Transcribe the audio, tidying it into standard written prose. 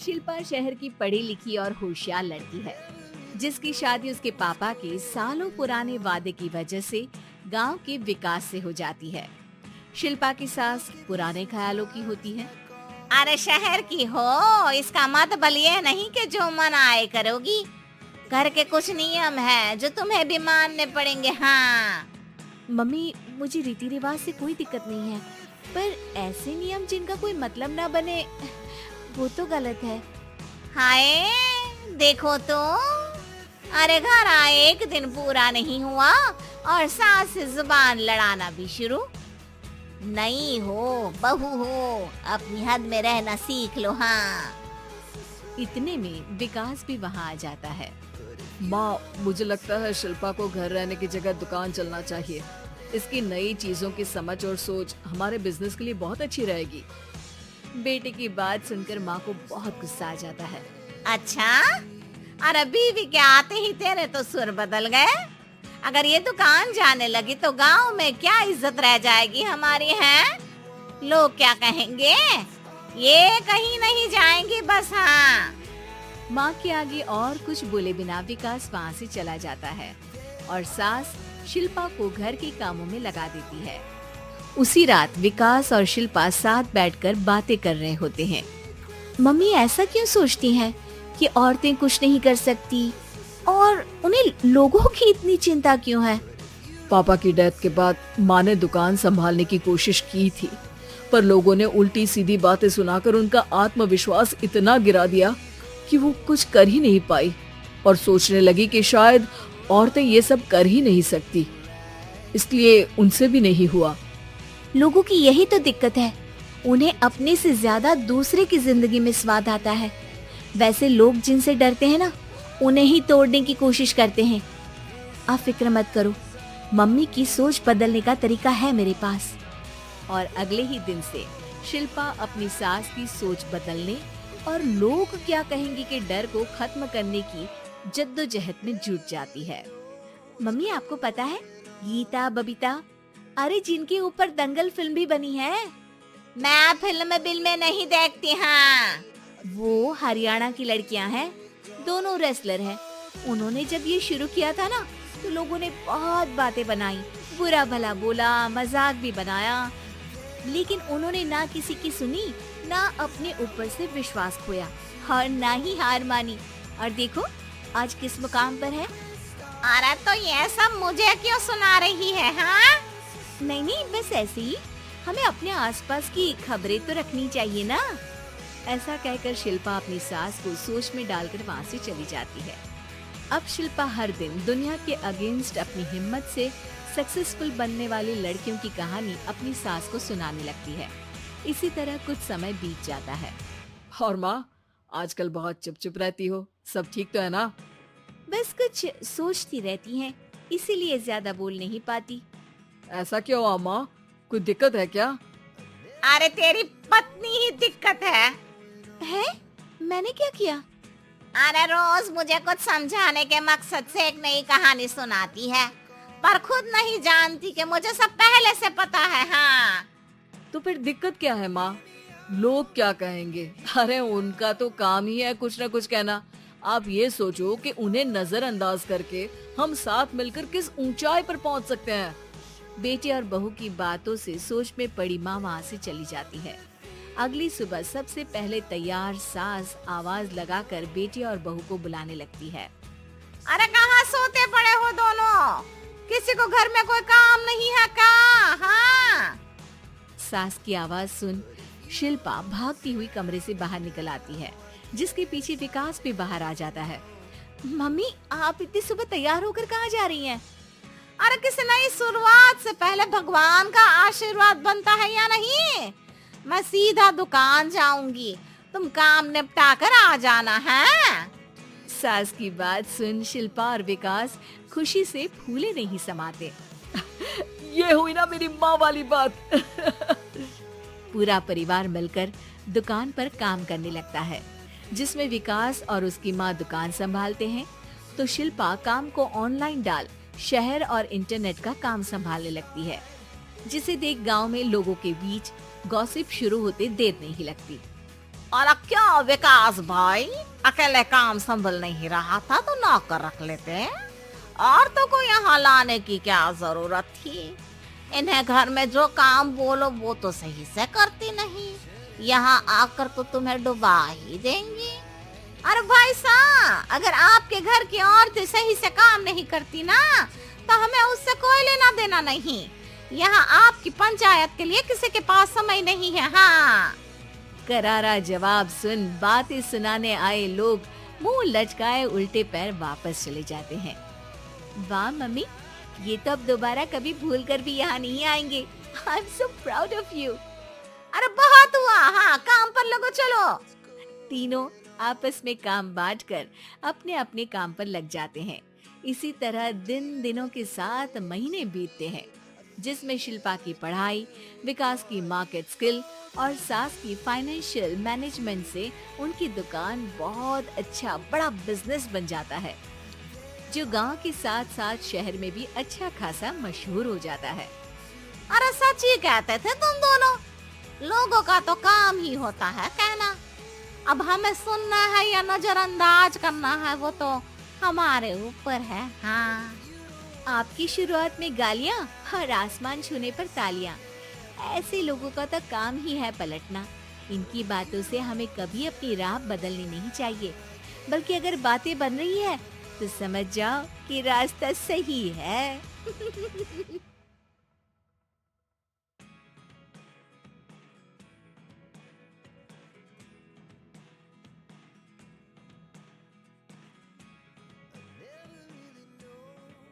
शिल्पा शहर की पढ़ी लिखी और होशियार लड़की है, जिसकी शादी उसके पापा के सालों पुराने वादे की वजह से गांव के विकास से हो जाती है। शिल्पा की सास पुराने ख्यालों की होती है। अरे शहर की हो, इसका मतलब ये नहीं कि जो मन आए करोगी। घर के कुछ नियम है जो तुम्हें भी मानने पड़ेंगे। हाँ। मम्मी, मुझे रीति रिवाज से कोई दिक्कत नहीं है, पर ऐसे नियम जिनका कोई मतलब ना बने, वो तो गलत है। हाय, देखो तो। अरे घर आए एक दिन पूरा नहीं हुआ और सास से जुबान लड़ाना भी शुरू। नई हो, बहू हो, अपनी हद में रहना सीख लो। हाँ। इतने में विकास भी वहाँ आ जाता है। माँ, मुझे लगता है शिल्पा को घर रहने की जगह दुकान चलना चाहिए। इसकी नई चीजों की समझ और सोच हमारे बिजनेस के लिए बहुत अच्छी रहेगी। बेटे की बात सुनकर माँ को बहुत गुस्सा आ जाता है। अच्छा, अरे बीवी के आते ही तेरे तो सुर बदल गए। अगर ये दुकान जाने लगी तो गांव में क्या इज्जत रह जाएगी हमारी। है लोग क्या कहेंगे? ये कहीं नहीं जाएंगी बस। हाँ। माँ के आगे और कुछ बोले बिना विकास वहाँ से चला जाता है और सास शिल्पा को घर के कामों में लगा देती है। उसी रात विकास और शिल्पा साथ बैठकर बातें कर रहे होते हैं। मम्मी ऐसा क्यों सोचती हैं कि औरतें कुछ नहीं कर सकती, और उन्हें लोगों की इतनी चिंता क्यों है? पापा की डेथ के बाद माँ ने दुकान संभालने की कोशिश की थी, पर लोगों ने उल्टी सीधी बातें सुनाकर उनका आत्मविश्वास इतना गिरा दिया कि वो कुछ कर ही नहीं पाई और सोचने लगी कि शायद औरतें ये सब कर ही नहीं सकती, इसलिए उनसे भी नहीं हुआ। लोगों की यही तो दिक्कत है, उन्हें अपने से ज्यादा दूसरे की जिंदगी में स्वाद आता है। वैसे लोग जिनसे डरते हैं ना, उन्हें ही तोड़ने की कोशिश करते हैं। आप फिक्र मत करो, मम्मी की सोच बदलने का तरीका है मेरे पास। और अगले ही दिन से शिल्पा अपनी सास की सोच बदलने और लोग क्या कहेंगे के डर को खत्म करने की जद्दोजहद में जुट जाती है। मम्मी, आपको पता है गीता, बबीता, अरे जिनके ऊपर दंगल फिल्म भी बनी है। मैं फिल्म बिल में नहीं देखती। हाँ। वो हरियाणा की लड़कियां हैं, दोनों रेसलर हैं। उन्होंने जब ये शुरू किया था ना, तो लोगों ने बहुत बातें बनाई, बुरा भला बोला, मजाक भी बनाया, लेकिन उन्होंने ना किसी की सुनी, ना अपने ऊपर से विश्वास खोया और ना ही हार मानी। और देखो आज किस मुकाम पर है। अरे तो ये सब मुझे क्यों सुना रही है? हाँ। नहीं, बस ऐसे ही हमें अपने आसपास की खबरें तो रखनी चाहिए ना। ऐसा कहकर शिल्पा अपनी सास को सोच में डालकर वहाँ से चली जाती है। अब शिल्पा हर दिन दुनिया के अगेंस्ट अपनी हिम्मत से सक्सेसफुल बनने वाली लड़कियों की कहानी अपनी सास को सुनाने लगती है। इसी तरह कुछ समय बीत जाता है। और माँ, आजकल बहुत चुप चुप रहती हो, सब ठीक तो है ना? बस कुछ सोचती रहती हैं, इसीलिए ज्यादा बोल नहीं पाती। ऐसा क्यों हुआ माँ, कोई दिक्कत है क्या? अरे तेरी पत्नी ही दिक्कत है। मैंने क्या किया? अरे रोज मुझे कुछ समझाने के मकसद से एक नई कहानी सुनाती है, पर खुद नहीं जानती कि मुझे सब पहले से पता है। हाँ। तो फिर दिक्कत क्या है माँ? लोग क्या कहेंगे? अरे उनका तो काम ही है कुछ न कुछ कहना। आप ये सोचो कि उन्हें नजरअंदाज करके हम साथ मिलकर किस ऊंचाई पर पहुंच सकते हैं। बेटे और बहू की बातों से सोच में पड़ी माँ वहाँ से चली जाती है। अगली सुबह सबसे पहले तैयार सास आवाज लगाकर बेटे और बहू को बुलाने लगती है। अरे कहाँ सोते पड़े हो दोनों? किसी को घर में कोई काम नहीं है का? हाँ। सास की आवाज सुन शिल्पा भागती हुई कमरे से बाहर निकल आती है, जिसके पीछे विकास भी बाहर आ जाता है। मम्मी, आप इतनी सुबह तैयार होकर कहाँ जा रही हैं? अरे किसी नई शुरुआत से पहले भगवान का आशीर्वाद बनता है या नहीं? मैं सीधा दुकान जाऊंगी, तुम काम निपटा कर आ जाना है। सास की बात सुन शिल्पा और विकास खुशी से फूले नहीं समाते। ये हुई ना मेरी माँ वाली बात। पूरा परिवार मिलकर दुकान पर काम करने लगता है, जिसमें विकास और उसकी माँ दुकान संभालते हैं, तो शिल्पा काम को ऑनलाइन डाल शहर और इंटरनेट का काम संभालने लगती है, जिसे देख गांव में लोगों के बीच गॉसिप शुरू होते देर नहीं लगती। और क्या विकास भाई, अकेले काम संभल नहीं रहा था तो नौकर रख लेते। और तो को यहाँ लाने की क्या जरूरत थी। इन्हें घर में जो काम बोलो वो तो सही से करती नहीं, यहाँ आकर तो तुम्हें डुबा ही देंगी। अरे भाई साहब, अगर आपके घर की औरतें सही से काम नहीं करती ना तो हमें उससे कोई लेना देना नहीं। यहाँ आपकी पंचायत के लिए किसी के पास समय नहीं है। हाँ, करारा जवाब सुन बातें सुनाने आए लोग मुंह लटकाए उल्टे पैर वापस चले जाते हैं। वाह मम्मी, ये तो अब दोबारा कभी भूल कर भी यहाँ नहीं आएंगे। I am so proud of you. अरे बहुत हुआ, हाँ काम पर लगो चलो। तीनों आपस में काम बांटकर अपने अपने काम पर लग जाते हैं। इसी तरह दिनों के साथ महीने बीतते हैं, जिसमें शिल्पा की पढ़ाई, विकास की मार्केट स्किल और सास की फाइनेंशियल मैनेजमेंट से उनकी दुकान बहुत अच्छा बड़ा बिजनेस बन जाता है, जो गांव के साथ साथ शहर में भी अच्छा खासा मशहूर हो जाता है। अरे सच ही कहते थे तुम दोनों, लोगों का तो काम ही होता है कहना। अब हमें सुनना है या नजरअंदाज करना है वो तो हमारे ऊपर है। हाँ, आपकी शुरुआत में गालियाँ और आसमान छूने पर तालियां, ऐसे लोगों का तो काम ही है पलटना। इनकी बातों से हमें कभी अपनी राह बदलनी नहीं चाहिए, बल्कि अगर बातें बन रही है तो समझ जाओ कि रास्ता सही है।